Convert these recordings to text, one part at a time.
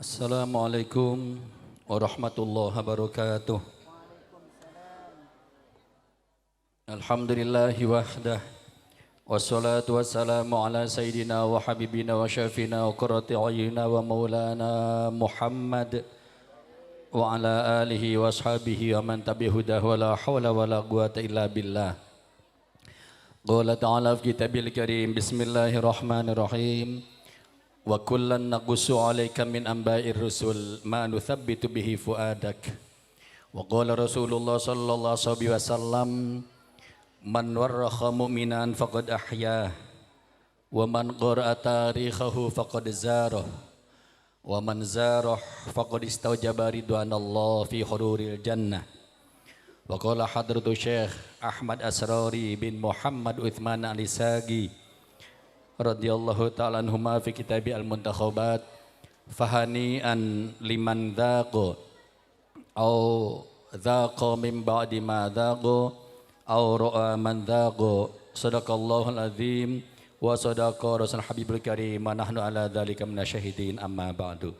Assalamualaikum warahmatullahi wabarakatuh. Alhamdulillahi wahdah. Wassalatu wassalamu ala sayyidina wa habibina wa syafina wa qurrati ayuna wa maulana Muhammad wa ala alihi wa ashabihi wa man tabi'ahudah wa la hawla wa la quwata illa billah. Qala ta'ala fi kitabil karim. Bismillahirrahmanirrahim. Wa kullan naqussu 'alaika min anba'ir rusul ma nuthabbitu bihi fuadak. Wa qala Rasulullah sallallahu alaihi wasallam, man warrakha mu'minan faqad ahyah wa man qara'a tarikhahu faqad zarah wa man zarah faqad istawjaba ridwanallah fi hururil jannah. Wa qala hadratu Syekh Ahmad Asrari bin Muhammad Uthman Al-Isagi radhiyallahu ta'ala anhuma fi kitabi al-muntakhabat, fahani'an liman dhaqa au dhaqa min ba'di ma dhaqa au ra'a man dhaqa. Sadaqallahul azim wa sadaqa rasul habibul karim wa nahnu ala dzalika minasyahidin, amma ba'du.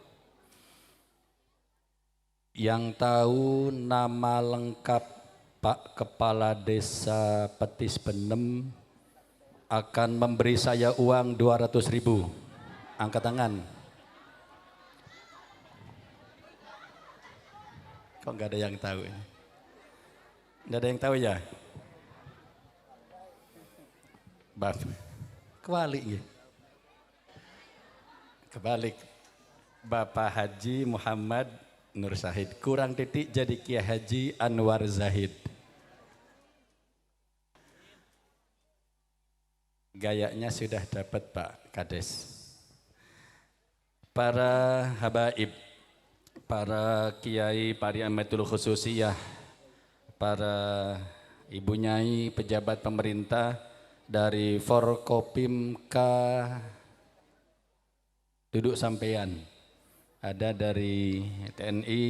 Yang tahu nama lengkap Pak Kepala Desa Petis Benem akan memberi saya uang 200.000. Angkat tangan. Kok nggak ada yang tahu? Nggak ada yang tahu ya? Bab, kebalik ya. Kebalik. Bapak Haji Muhammad Nur Zahid kurang titik jadi Kiai Haji Anwar Zahid. Gayanya sudah dapat Pak Kades. Para habaib, para kiai, para amatul khususiyah, para ibu nyai, pejabat pemerintah dari Forkopimka, duduk sampean. Ada dari TNI,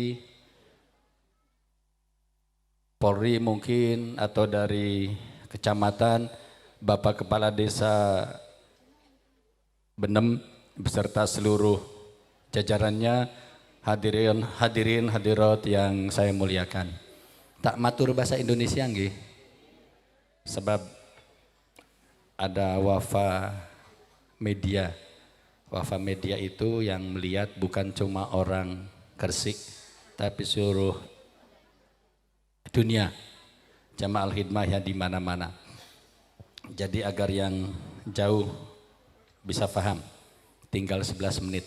Polri mungkin, atau dari kecamatan, Bapak Kepala Desa Benem beserta seluruh jajarannya, hadirin hadirat yang saya muliakan. Tak matur bahasa Indonesia nggih. Sebab ada wafa media. Wafa media itu yang melihat bukan cuma orang Gresik tapi seluruh dunia. Jamaah Al-Khidmah yang di mana-mana. Jadi agar yang jauh bisa paham, tinggal 11 menit.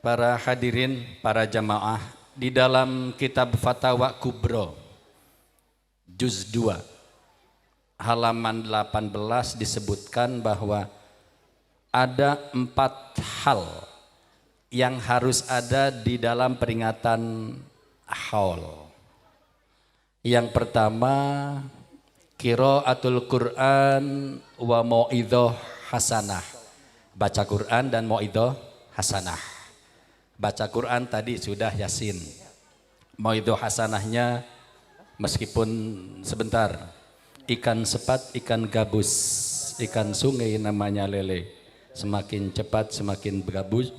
Para hadirin, para jamaah, di dalam kitab Fatawa Kubro, Juz 2, halaman 18 disebutkan bahwa ada 4 hal yang harus ada di dalam peringatan haul. Yang pertama, qiraatul Quran wa mau'idhah hasanah. Baca Quran dan mau'idhah hasanah. Baca Quran tadi sudah Yasin. Mau'idhah hasanahnya meskipun sebentar. Ikan sepat, ikan gabus, ikan sungai namanya lele. Semakin cepat semakin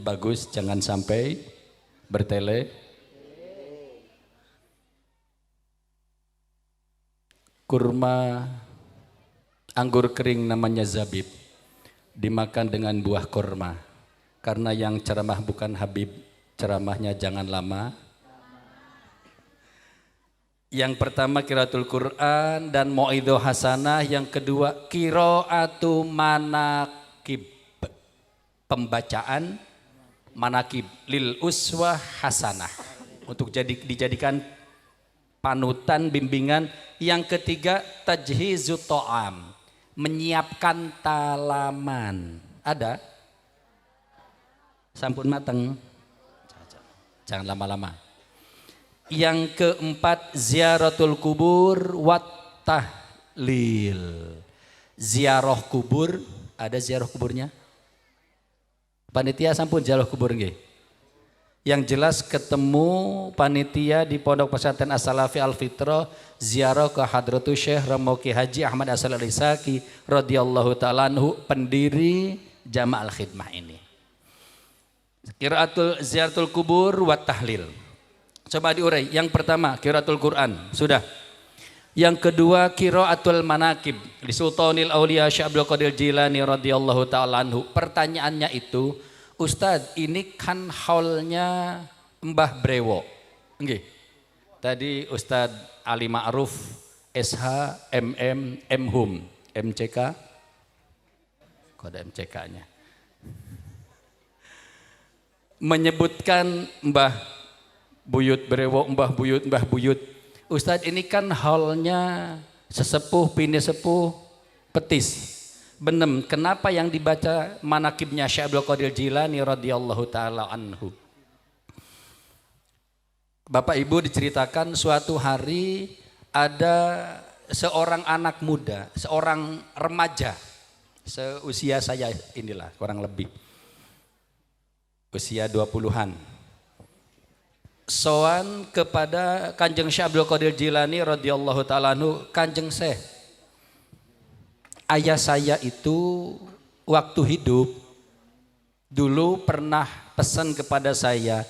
bagus, jangan sampai bertele. Kurma anggur kering namanya zabib, dimakan dengan buah kurma. Karena yang ceramah bukan Habib, ceramahnya jangan lama. Yang pertama qiraatul Quran dan mau'idhah hasanah. Yang kedua qiraatu manakib, pembacaan manakib lil uswah hasanah, untuk dijadikan panutan, bimbingan. Yang ketiga tajhizut ta'am, menyiapkan talaman. Ada? Sampun mateng, jangan lama-lama. Yang keempat ziaratul kubur wat tahlil, ziarah kubur. Ada ziarah kuburnya? Panitia sampun ziarah kubur nggih? Yang jelas ketemu panitia di Pondok Pesantren As-Salafi Al-Fitrah, ziarah ke Hadratu Syekh Ramoki Haji Ahmad Asal Al-Isaki radhiyallahu ta'ala anhu, pendiri Jamaah Al-Khidmah ini. Qiraatul ziaratul kubur wa tahlil. Coba diurai. Yang pertama qiraatul Quran, sudah. Yang kedua qiraatul manaqib li Sultanil Aulia Syekh Abdul Qadir Jilani radhiyallahu taala anhu. Pertanyaannya itu, Ustadz, ini kan haulnya Mbah Brewo. Nggih. Tadi Ustadz Ali Ma'ruf SH MM MHum MCK. Kode MCK-nya. Menyebutkan Mbah Buyut Brewo, Mbah Buyut. Ustadz, ini kan haulnya sesepuh, bini sepuh, petis. Benem, kenapa yang dibaca manakibnya Syekh Abdul Qadir Jilani radhiyallahu taala anhu? Bapak Ibu, diceritakan suatu hari ada seorang anak muda, seorang remaja, seusia saya inilah kurang lebih. Usia 20-an. Soan kepada Kanjeng Syekh Abdul Qadir Jilani radhiyallahu taala anhu, Kanjeng Syekh, ayah saya itu waktu hidup dulu pernah pesan kepada saya,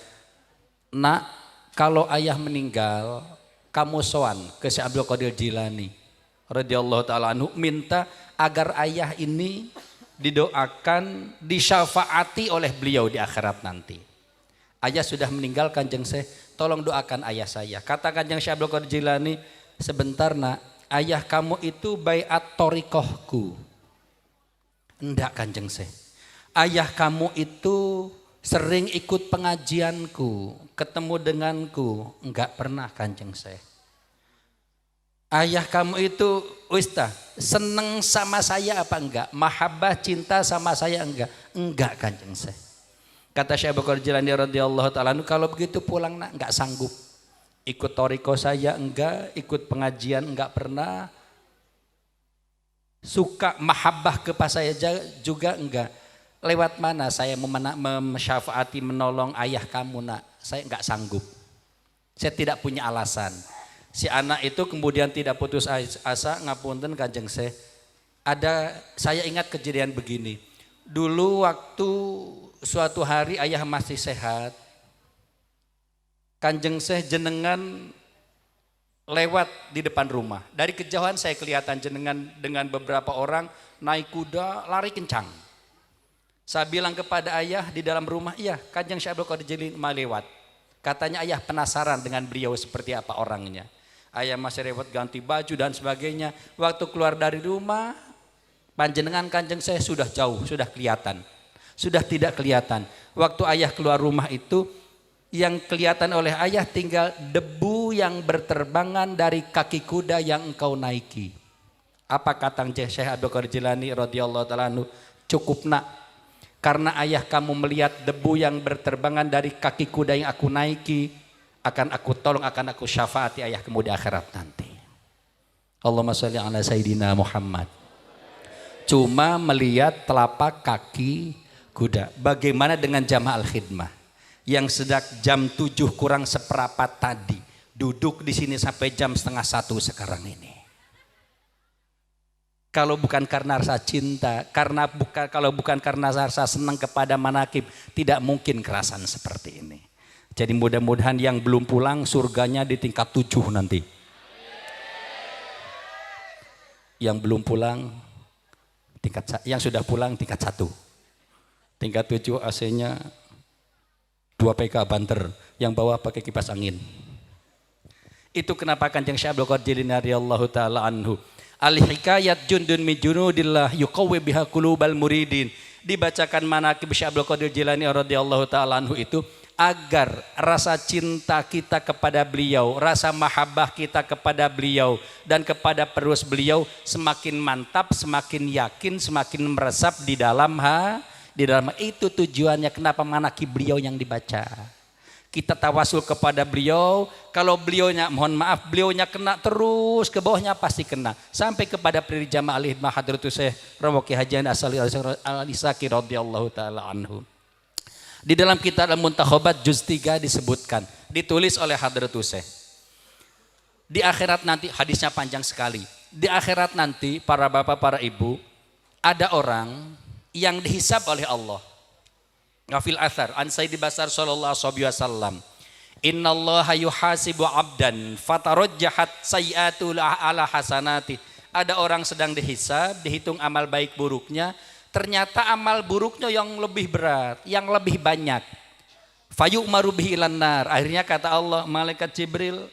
nak, kalau ayah meninggal kamu soan ke Syekh Abdul Qadir Jilani radhiyallahu taala anhu, minta agar ayah ini didoakan, disyafaati oleh beliau di akhirat nanti. Ayah sudah meninggal Kanjeng Syekh, tolong doakan ayah saya. Kata Kanjeng Syekh Abdul Qadir Jilani, sebentar nak, ayah kamu itu baiat torikohku. Enggak Kanjeng Syekh, ayah kamu itu sering ikut pengajianku, ketemu denganku. Enggak pernah Kanjeng Syekh. Ayah kamu itu Ustaz, seneng sama saya apa enggak? Mahabbah, cinta sama saya enggak? Enggak Kanjeng Syekh. Kata Syekh Abdul Qadir Jilani radhiyallahu taala anhu, kalau begitu pulang nak, enggak sanggup. Ikut toriko saya enggak, ikut pengajian enggak pernah. Suka mahabbah kepada saya juga enggak. Lewat mana saya mensyafaati, menolong ayah kamu nak? Saya enggak sanggup. Saya tidak punya alasan. Si anak itu kemudian tidak putus asa, ngapunten Kanjeng Syekh. Saya ingat kejadian begini. Dulu waktu suatu hari ayah masih sehat, Kanjeng Syekh jenengan lewat di depan rumah. Dari kejauhan saya kelihatan jenengan dengan beberapa orang naik kuda lari kencang. Saya bilang kepada ayah di dalam rumah, iya Kanjeng Syekh Abdul Qadir Jilani lewat. Katanya ayah penasaran dengan beliau seperti apa orangnya. Ayah masih repot ganti baju dan sebagainya. Waktu keluar dari rumah, panjenengan Kanjeng Syekh sudah jauh, sudah kelihatan. Sudah tidak kelihatan. Waktu ayah keluar rumah itu, yang kelihatan oleh ayah tinggal debu yang berterbangan dari kaki kuda yang engkau naiki. Apa kata Syekh Abdul Qadir Jilani radhiyallahu taala anhu? Cukup nak, karena ayah kamu melihat debu yang berterbangan dari kaki kuda yang aku naiki, akan aku tolong, akan aku syafaati ayah kamu di akhirat nanti. Allahumma sholli ala Sayyidina Muhammad. Cuma melihat telapak kaki kuda. Bagaimana dengan jamaah al-khidmah yang sejak jam 7 kurang seperempat tadi duduk di sini sampai jam setengah 1 sekarang ini? Kalau bukan karena rasa cinta, kalau bukan karena rasa senang kepada manakib, tidak mungkin kerasan seperti ini. Jadi mudah-mudahan yang belum pulang surganya di tingkat 7 nanti. Yang belum pulang yang sudah pulang tingkat 1. Tingkat 7 AC-nya 2 PK banter, yang bawah pakai kipas angin. Itu kenapa Kanjeng Syekh Abdul Qadir Jilani radhiyallahu taala anhu, al-hikayat jundun min junudillah yuqawwi biha qulubal muridin. Dibacakan manaqib Syekh Abdul Qadir Jilani radhiyallahu taala anhu itu agar rasa cinta kita kepada beliau, rasa mahabbah kita kepada beliau dan kepada penerus beliau semakin mantap, semakin yakin, semakin meresap di dalam itu tujuannya kenapa manaqib beliau yang dibaca. Kita tawasul kepada beliau, kalau beliaunya, mohon maaf, beliaunya kena terus, ke bawahnya pasti kena. Sampai kepada pendiri jamaah al-hidmah Hadratus Syekh Rawoki Haji Asali al-Isaki radhiyallahu taala anhu. Di dalam kitab Al-Muntakhabat juz 3 disebutkan, ditulis oleh Hadratus Syekh. Di akhirat nanti, hadisnya panjang sekali. Di akhirat nanti para bapak, para ibu, ada orang yang dihisab oleh Allah. Ngafil athar an Sayyidi Basar sallallahu alaihi wasallam. Innallaha yuhasibu abdan fatarajjahat sayyi'atu ala hasanati. Ada orang sedang dihisab, dihitung amal baik buruknya, ternyata amal buruknya yang lebih berat, yang lebih banyak. Fayu'maru bihi ilan nar. Akhirnya kata Allah, malaikat Jibril,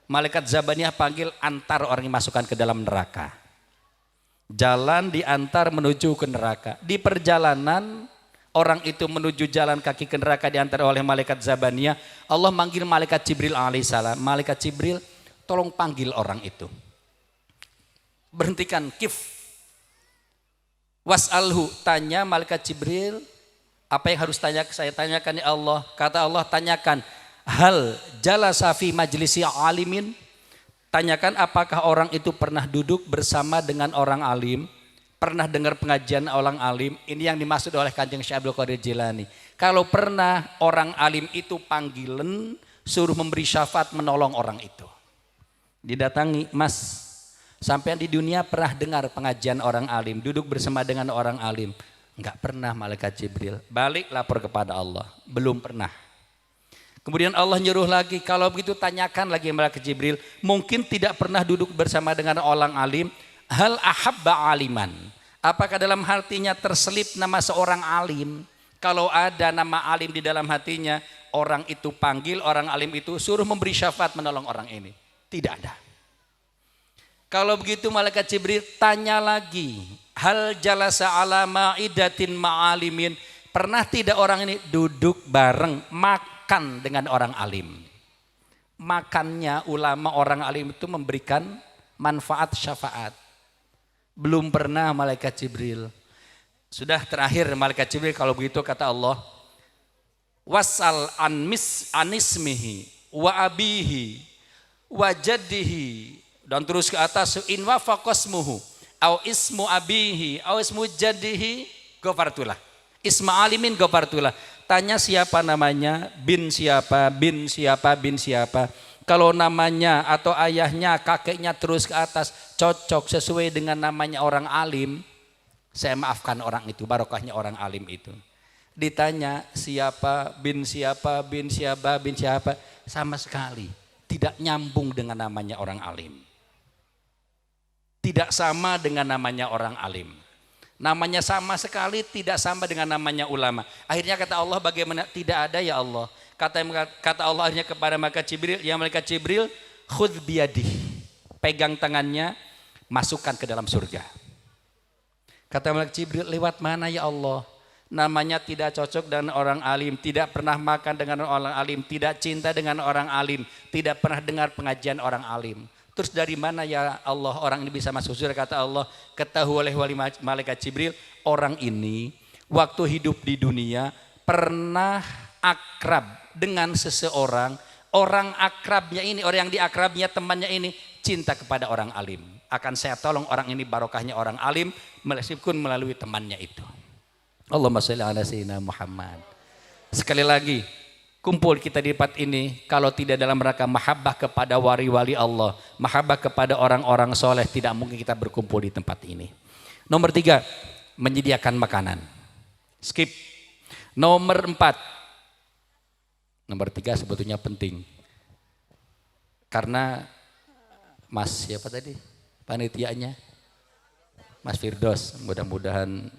malaikat Zabaniyah panggil, antar orang yang masukkan ke dalam neraka. Jalan diantar menuju ke neraka. Di perjalanan orang itu menuju jalan kaki ke neraka diantar oleh malaikat Zabaniyah. Allah manggil malaikat Jibril alaihissalam. Malaikat Jibril, tolong panggil orang itu. Berhentikan, kif. Was'alhu, tanya malaikat Jibril, apa yang harus saya tanyakan ya Allah? Kata Allah, tanyakan, hal jalasa fi majlisi alimin? Tanyakan apakah orang itu pernah duduk bersama dengan orang alim? Pernah dengar pengajian orang alim? Ini yang dimaksud oleh Kanjeng Syekh Abdul Qadir Jilani. Kalau pernah, orang alim itu panggilan, suruh memberi syafaat menolong orang itu. Didatangi, mas, sampai di dunia pernah dengar pengajian orang alim, duduk bersama dengan orang alim? Enggak pernah malaikat Jibril. Balik lapor kepada Allah, belum pernah. Kemudian Allah nyuruh lagi, kalau begitu tanyakan lagi malaikat Jibril, mungkin tidak pernah duduk bersama dengan orang alim. Hal ahabba aliman, apakah dalam hatinya terselip nama seorang alim? Kalau ada nama alim di dalam hatinya, orang itu panggil, orang alim itu suruh memberi syafaat menolong orang ini. Tidak ada. Kalau begitu malaikat Jibril tanya lagi, hal jalasa ala ma'idatin ma'alimin, pernah tidak orang ini duduk bareng makan dengan orang alim? Makannya ulama orang alim itu memberikan manfaat syafaat. Belum pernah malaikat Jibril. Sudah terakhir malaikat Jibril, kalau begitu kata Allah, wasal anismihi wa abihi wa jaddihi, dan terus ke atas, in wafaqasmuhu au ismu abihi au ismu jaddihi ghafartulah. Isma alimin ghafartulah. Tanya siapa namanya, bin siapa, bin siapa, bin siapa. Kalau namanya atau ayahnya, kakeknya terus ke atas cocok sesuai dengan namanya orang alim, saya maafkan orang itu, barokahnya orang alim itu. Ditanya siapa, bin siapa, bin siapa, bin siapa, sama sekali tidak nyambung dengan namanya orang alim. Tidak sama dengan namanya orang alim. Namanya sama sekali tidak sama dengan namanya ulama. Akhirnya kata Allah, bagaimana tidak ada ya Allah? Kata Allah akhirnya kepada malaikat Jibril, ya malaikat Jibril, khudh biyadih, pegang tangannya, masukkan ke dalam surga. Kata malaikat Jibril, lewat mana ya Allah? Namanya tidak cocok dengan orang alim, tidak pernah makan dengan orang alim, tidak cinta dengan orang alim, tidak pernah dengar pengajian orang alim. Terus dari mana ya Allah orang ini bisa masuk surga? Kata Allah, ketahui oleh malaikat Jibril, orang ini waktu hidup di dunia pernah akrab dengan seseorang, orang akrabnya ini, orang yang diakrabnya temannya ini cinta kepada orang alim. Akan saya tolong orang ini, barokahnya orang alim, meskipun melalui temannya itu. Allahumma sholli ala sayyidina Muhammad. Sekali lagi, kumpul kita di tempat ini, kalau tidak dalam rangka mahabbah kepada wali-wali Allah, mahabbah kepada orang-orang soleh, tidak mungkin kita berkumpul di tempat ini. Nomor 3, menyediakan makanan. Skip. Nomor 4. Nomor 3 sebetulnya penting. Karena Mas siapa tadi? Panitianya? Mas Firdos, mudah-mudahan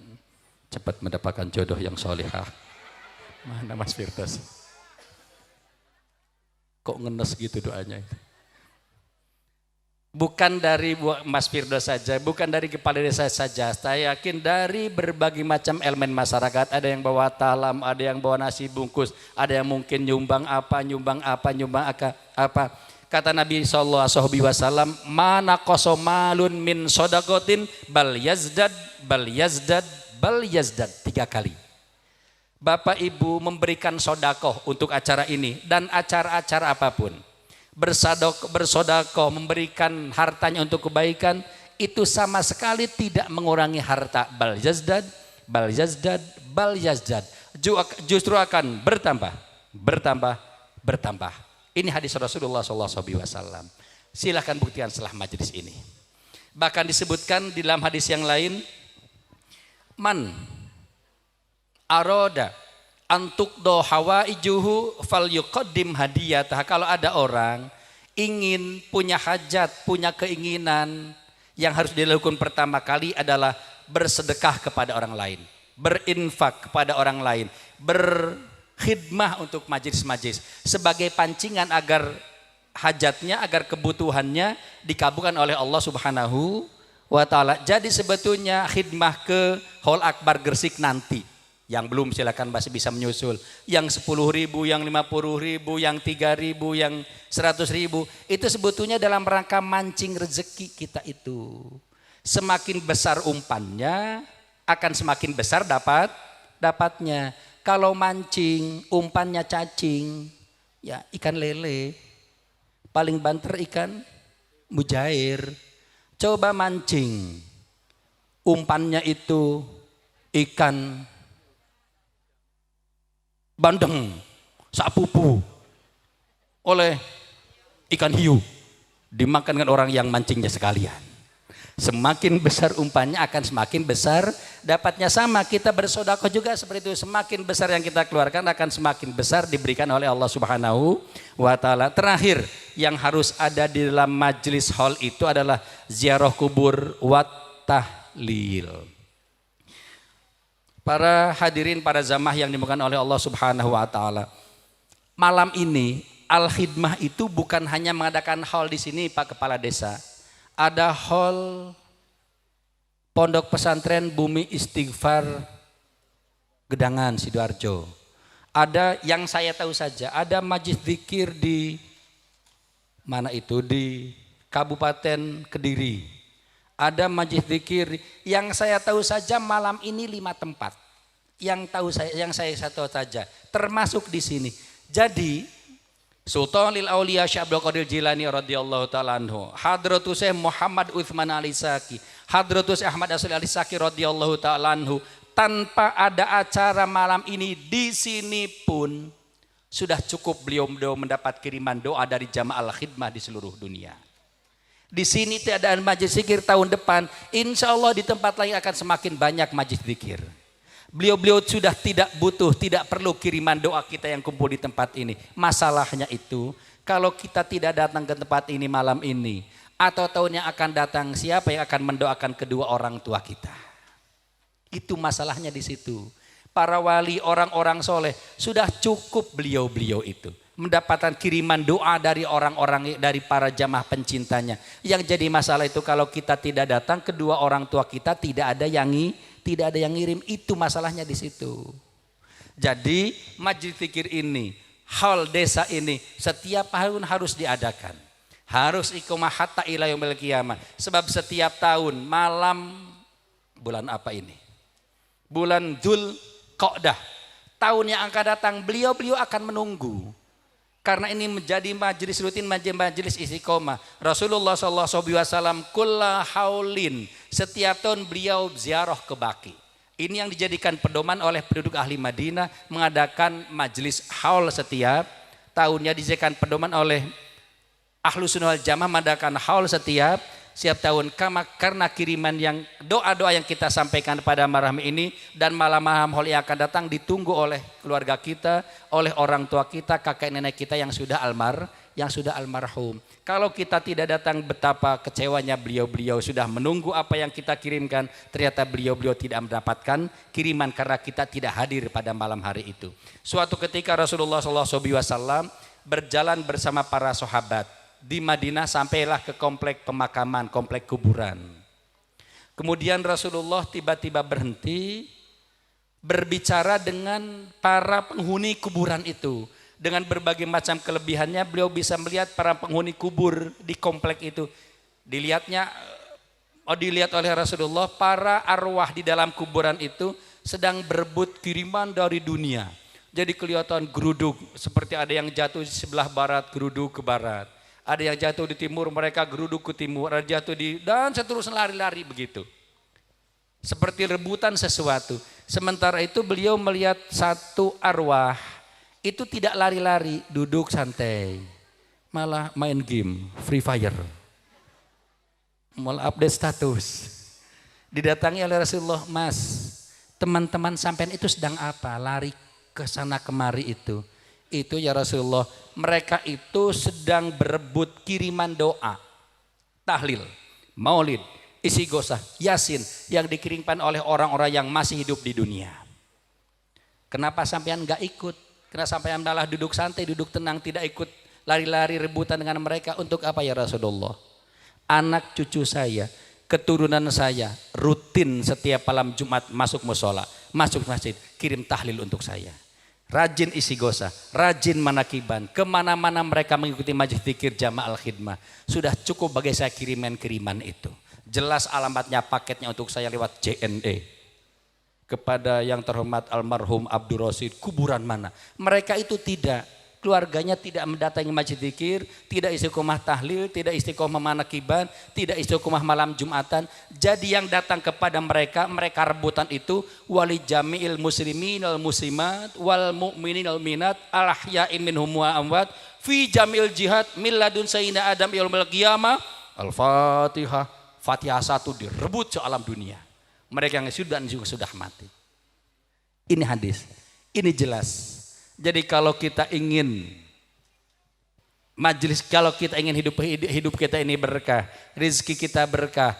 cepat mendapatkan jodoh yang solihah. Mana Mas Firdos? Kok ngenes gitu doanya? Bukan dari Mas Firdos saja, bukan dari kepala desa saja. Saya yakin dari berbagai macam elemen masyarakat, ada yang bawa talam, ada yang bawa nasi bungkus, ada yang mungkin nyumbang apa. Kata Nabi SAW, mana kosomalun min sodakotin bal yazdad 3 kali. Bapak Ibu memberikan sodakoh untuk acara ini dan acara-acara apapun. Bersodakoh, memberikan hartanya untuk kebaikan, itu sama sekali tidak mengurangi harta. Bal yazdad, justru akan bertambah. Ini hadis Rasulullah SAW. Silahkan buktikan setelah majelis ini. Bahkan disebutkan di dalam hadis yang lain, man aroda antuk do hawaijuhu fal yuqaddim hadiyatah. Kalau ada orang ingin punya hajat, punya keinginan, yang harus dilakukan pertama kali adalah bersedekah kepada orang lain, berinfak kepada orang lain, berkhidmah untuk majelis-majelis sebagai pancingan agar hajatnya, agar kebutuhannya dikabulkan oleh Allah Subhanahu wa ta'ala. Jadi sebetulnya khidmah ke Hall Akbar Gresik nanti, yang belum silakan masih bisa menyusul, yang 10.000, yang 50.000, yang 3.000, yang 100.000, itu sebetulnya dalam rangka mancing rezeki kita itu. Semakin besar umpannya akan semakin besar dapatnya. Kalau mancing umpannya cacing, ya ikan lele. Paling banter ikan mujair. Coba mancing, umpannya itu ikan bandeng, sapupu, oleh ikan hiu, dimakan dengan orang yang mancingnya sekalian. Semakin besar umpannya akan semakin besar dapatnya. Sama kita bersedekah juga seperti itu, semakin besar yang kita keluarkan akan semakin besar diberikan oleh Allah Subhanahu wa ta'ala. Terakhir yang harus ada di dalam majelis hall itu adalah ziarah kubur wat tahlil. Para hadirin, para jamaah yang dimuliakan oleh Allah Subhanahu wa ta'ala, malam ini al-khidmah itu bukan hanya mengadakan hall di sini Pak Kepala Desa. Ada hall Pondok Pesantren Bumi Istighfar Gedangan Sidoarjo. Ada yang saya tahu saja, ada majlis zikir di mana itu, di Kabupaten Kediri. Ada majlis zikir yang saya tahu saja malam ini 5 tempat. Yang saya tahu saja, termasuk di sini. Jadi Sultan lil Aulia Syekh Abdul Qadir Jilani radhiyallahu taala anhu, Hadratus Syekh Muhammad Utsman Alisaki, Hadratus Ahmad Asli Alisaki radhiyallahu taala anhu, tanpa ada acara malam ini di sini pun sudah cukup beliau mendapat kiriman doa dari jamaah al-khidmah di seluruh dunia. Di sini tiadaan majelis zikir tahun depan, insya Allah di tempat lain akan semakin banyak majelis zikir. Beliau sudah tidak butuh, tidak perlu kiriman doa kita yang kumpul di tempat ini. Masalahnya itu, kalau kita tidak datang ke tempat ini malam ini, atau tahun yang akan datang, siapa yang akan mendoakan kedua orang tua kita? Itu masalahnya di situ. Para wali, orang-orang soleh, sudah cukup beliau-beliau itu mendapatkan kiriman doa dari orang-orang, dari para jamaah pencintanya. Yang jadi masalah itu kalau kita tidak datang, kedua orang tua kita tidak ada yang ngirim, itu masalahnya di situ. Jadi majelis zikir ini, hal desa ini setiap tahun harus diadakan. Harus iqamah hatta ila yaumil qiyamah. Sebab setiap tahun malam bulan apa ini? Bulan Dzulqa'dah. Tahun yang akan datang beliau akan menunggu. Karena ini menjadi majelis rutin, majelis istiqomah. Rasulullah SAW kulla haulin, setiap tahun beliau ziarah ke Baqi. Ini yang dijadikan pedoman oleh penduduk ahli Madinah, mengadakan majelis haul setiap tahunnya. Dijadikan pedoman oleh Ahlus Sunnah wal Jamaah mengadakan haul setiap tahun. Karena kiriman yang doa-doa yang kita sampaikan pada malam ini dan malam-malam haul yang akan datang ditunggu oleh keluarga kita, oleh orang tua kita, kakek nenek kita yang sudah almarhum. Kalau kita tidak datang, betapa kecewanya beliau sudah menunggu apa yang kita kirimkan, ternyata beliau tidak mendapatkan kiriman karena kita tidak hadir pada malam hari itu. Suatu ketika Rasulullah SAW berjalan bersama para sahabat di Madinah, sampailah ke komplek pemakaman, komplek kuburan. Kemudian Rasulullah tiba-tiba berhenti berbicara dengan para penghuni kuburan itu. Dengan berbagai macam kelebihannya, beliau bisa melihat para penghuni kubur di komplek itu. Dilihat oleh Rasulullah, para arwah di dalam kuburan itu sedang berebut kiriman dari dunia. Jadi kelihatan geruduk, seperti ada yang jatuh di sebelah barat, geruduk ke barat. Ada yang jatuh di timur, mereka geruduk ke timur, ada jatuh dan seterusnya lari-lari begitu. Seperti rebutan sesuatu. Sementara itu beliau melihat satu arwah, itu tidak lari-lari, duduk santai. Malah main game, Free Fire. Malah update status. Didatangi oleh Rasulullah, Mas, teman-teman sampean itu sedang apa? Lari kesana kemari itu ya Rasulullah, mereka itu sedang berebut kiriman doa, tahlil, maulid, istighosah, yasin yang dikirimkan oleh orang-orang yang masih hidup di dunia. Kenapa sampean nggak ikut? Kenapa sampean malah duduk santai, duduk tenang, tidak ikut lari-lari rebutan dengan mereka? Untuk apa ya Rasulullah? Anak cucu saya, keturunan saya rutin setiap malam Jumat masuk musola, masuk masjid, kirim tahlil untuk saya. Rajin istighosah, rajin manakiban, kemana-mana mereka mengikuti majelis zikir jamaah al-khidmah. Sudah cukup bagi saya kiriman-kiriman itu. Jelas alamatnya, paketnya untuk saya lewat JNE. Kepada yang terhormat almarhum Abdul Rosid, kuburan mana? Mereka itu tidak, keluarganya tidak mendatangi majelis zikir, tidak istiqomah tahlil, tidak istiqomah manakiban, tidak istiqomah malam Jumatan. Jadi yang datang kepada mereka, mereka rebutan itu wali jami'il muslimin al muslimat wal mu'minin al minat al ahya'in minhum wa amwat fi jami'il jihad min ladun sayyidina Adam yaumil qiyamah. Al-Fatihah. Fatihah 1 direbut sealam dunia. Mereka yang sudah juga sudah mati. Ini hadis, ini jelas. Jadi kalau kita ingin majelis, kalau kita ingin hidup kita ini berkah, rezeki kita berkah,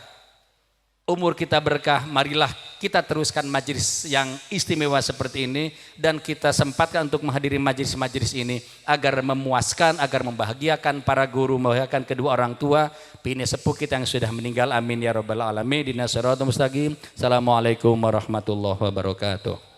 umur kita berkah, marilah kita teruskan majelis yang istimewa seperti ini dan kita sempatkan untuk menghadiri majelis-majelis ini agar memuaskan, agar membahagiakan para guru, membahagiakan kedua orang tua, bini sepuh kita yang sudah meninggal. Amin ya rabbal alamin. Dina siratal mustaqim. Assalamualaikum warahmatullahi wabarakatuh.